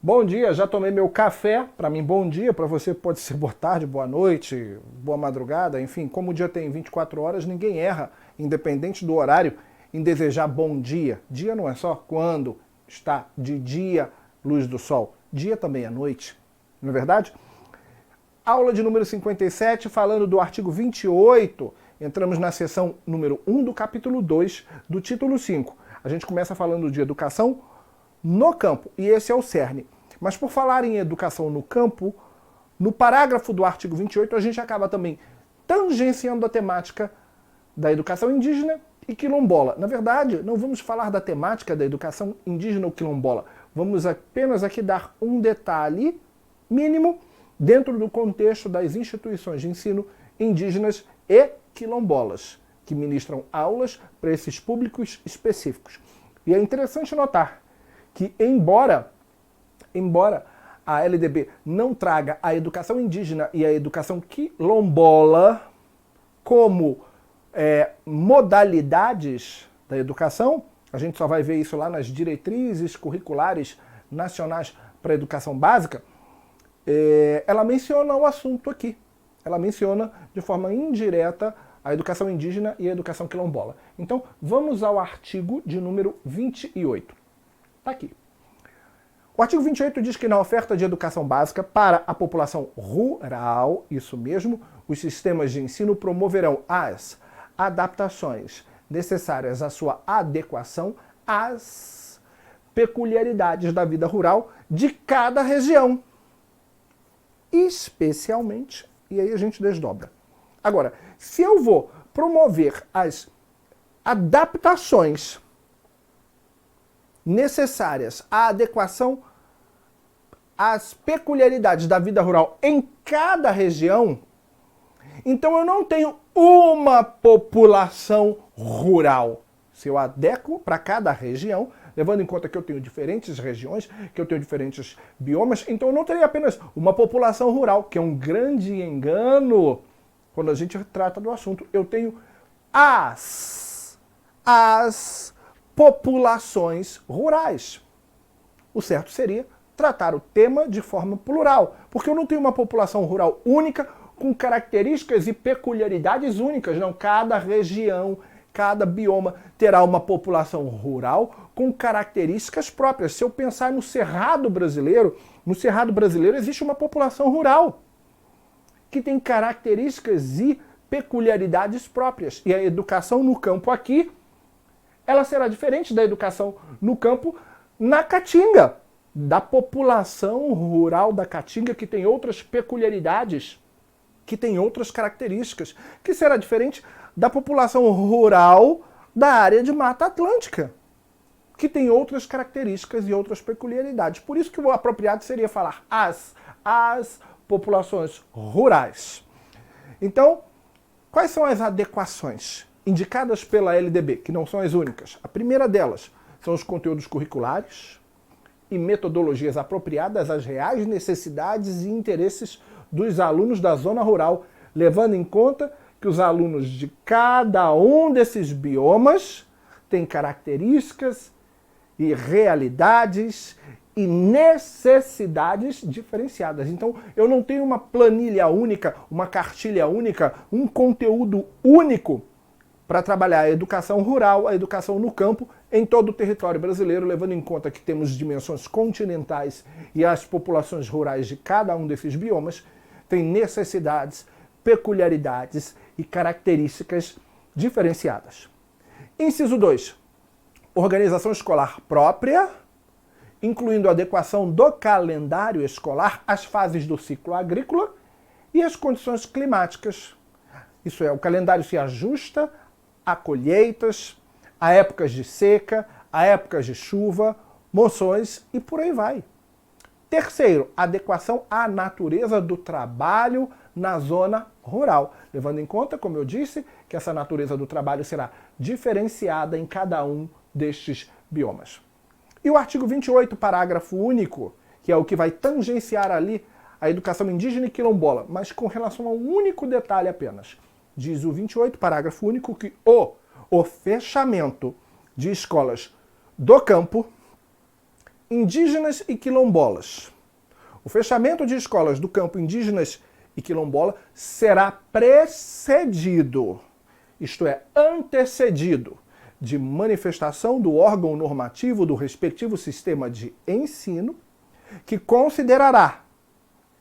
Bom dia, já tomei meu café. Para mim, bom dia. Para você pode ser boa tarde, boa noite, boa madrugada. Enfim, como o dia tem 24 horas, ninguém erra, independente do horário, em desejar bom dia. Dia não é só quando está de dia, luz do sol. Dia também é noite, não é verdade? Aula de número 57, falando do artigo 28. Entramos na seção número 1 do capítulo 2 do título 5. A gente começa falando de educação no campo, e esse é o cerne. Mas por falar em educação no campo, no parágrafo do artigo 28, a gente acaba também tangenciando a temática da educação indígena e quilombola. Na verdade, não vamos falar da temática da educação indígena ou quilombola. Vamos apenas aqui dar um detalhe mínimo dentro do contexto das instituições de ensino indígenas e quilombolas, que ministram aulas para esses públicos específicos. E é interessante notar que, embora a LDB não traga a educação indígena e a educação quilombola como modalidades da educação, a gente só vai ver isso lá nas diretrizes curriculares nacionais para a educação básica, ela menciona o assunto aqui. Ela menciona de forma indireta a educação indígena e a educação quilombola. Então, vamos ao artigo de número 28. Está aqui. O artigo 28 diz que na oferta de educação básica para a população rural, isso mesmo, os sistemas de ensino promoverão as adaptações necessárias à sua adequação às peculiaridades da vida rural de cada região. Especialmente, e aí a gente desdobra. Agora, se eu vou promover as adaptações necessárias à adequação às peculiaridades da vida rural em cada região, então eu não tenho uma população rural. Se eu adequo para cada região, levando em conta que eu tenho diferentes regiões, que eu tenho diferentes biomas, então eu não teria apenas uma população rural, que é um grande engano quando a gente trata do assunto. Eu tenho as populações rurais. O certo seria tratar o tema de forma plural, porque eu não tenho uma população rural única com características e peculiaridades únicas, não. Cada região, cada bioma terá uma população rural com características próprias. Se eu pensar no Cerrado brasileiro existe uma população rural que tem características e peculiaridades próprias. E a educação no campo aqui, ela será diferente da educação no campo na Caatinga, da população rural da Caatinga, que tem outras peculiaridades, que tem outras características, que será diferente da população rural da área de Mata Atlântica, que tem outras características e outras peculiaridades. Por isso que o apropriado seria falar as populações rurais. Então, quais são as adequações indicadas pela LDB, que não são as únicas? A primeira delas são os conteúdos curriculares e metodologias apropriadas às reais necessidades e interesses dos alunos da zona rural, levando em conta que os alunos de cada um desses biomas têm características e realidades e necessidades diferenciadas. Então, eu não tenho uma planilha única, uma cartilha única, um conteúdo único para trabalhar a educação rural, a educação no campo, em todo o território brasileiro, levando em conta que temos dimensões continentais e as populações rurais de cada um desses biomas têm necessidades, peculiaridades e características diferenciadas. Inciso 2. Organização escolar própria, incluindo a adequação do calendário escolar às fases do ciclo agrícola e às condições climáticas. Isso é, o calendário se ajusta a colheitas, a épocas de seca, a épocas de chuva, moções e por aí vai. Terceiro, adequação à natureza do trabalho na zona rural, levando em conta, como eu disse, que essa natureza do trabalho será diferenciada em cada um destes biomas. E o artigo 28, parágrafo único, que é o que vai tangenciar ali a educação indígena e quilombola, mas com relação a um único detalhe apenas. Diz o 28, parágrafo único, que o fechamento de escolas do campo indígenas e quilombolas. O fechamento de escolas do campo indígenas e quilombola será precedido, isto é, antecedido, de manifestação do órgão normativo do respectivo sistema de ensino, que considerará,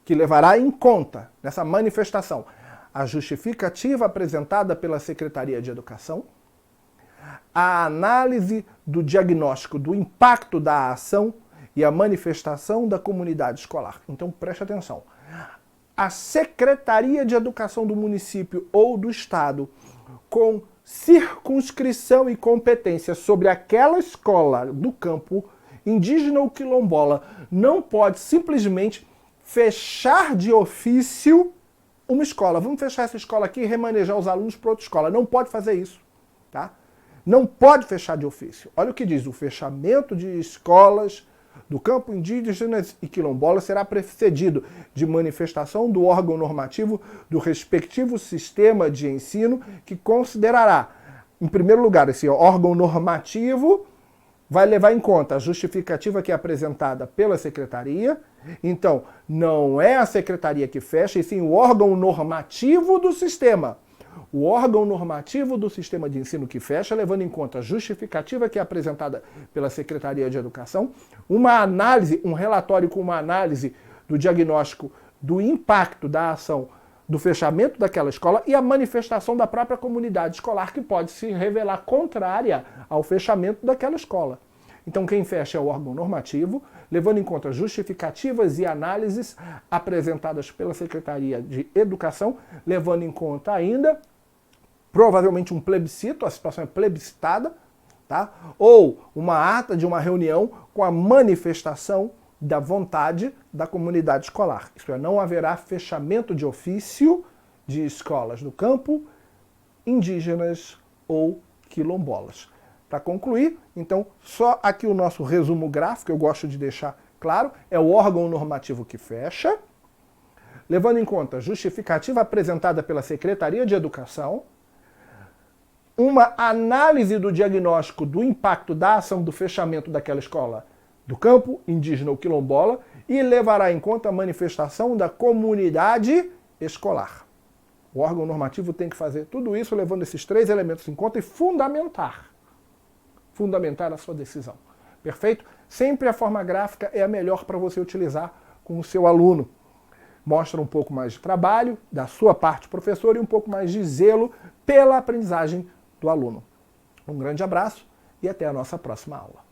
que levará em conta, nessa manifestação, a justificativa apresentada pela Secretaria de Educação, a análise do diagnóstico do impacto da ação e a manifestação da comunidade escolar. Então preste atenção. A Secretaria de Educação do município ou do estado, com circunscrição e competência sobre aquela escola do campo indígena ou quilombola, não pode simplesmente fechar de ofício uma escola. Vamos fechar essa escola aqui e remanejar os alunos para outra escola. Não pode fazer isso, tá? Não pode fechar de ofício. Olha o que diz: o fechamento de escolas do campo indígenas e quilombola será precedido de manifestação do órgão normativo do respectivo sistema de ensino, que considerará, em primeiro lugar, esse órgão normativo vai levar em conta a justificativa que é apresentada pela secretaria. Então, não é a secretaria que fecha, e sim o órgão normativo do sistema. O órgão normativo do sistema de ensino que fecha, levando em conta a justificativa que é apresentada pela Secretaria de Educação, uma análise, um relatório com uma análise do diagnóstico do impacto da ação do fechamento daquela escola e a manifestação da própria comunidade escolar, que pode se revelar contrária ao fechamento daquela escola. Então quem fecha é o órgão normativo, levando em conta justificativas e análises apresentadas pela Secretaria de Educação, levando em conta ainda provavelmente um plebiscito, a situação é plebiscitada, tá? Ou uma ata de uma reunião com a manifestação da vontade da comunidade escolar. Isto é, não haverá fechamento de ofício de escolas do campo indígenas ou quilombolas. Para concluir, então, só aqui o nosso resumo gráfico, eu gosto de deixar claro, é o órgão normativo que fecha, levando em conta a justificativa apresentada pela Secretaria de Educação, uma análise do diagnóstico do impacto da ação do fechamento daquela escola do campo indígena ou quilombola e levará em conta a manifestação da comunidade escolar. O órgão normativo tem que fazer tudo isso levando esses três elementos em conta e fundamentar a sua decisão. Perfeito? Sempre a forma gráfica é a melhor para você utilizar com o seu aluno. Mostra um pouco mais de trabalho da sua parte, professor, e um pouco mais de zelo pela aprendizagem do aluno. Um grande abraço e até a nossa próxima aula.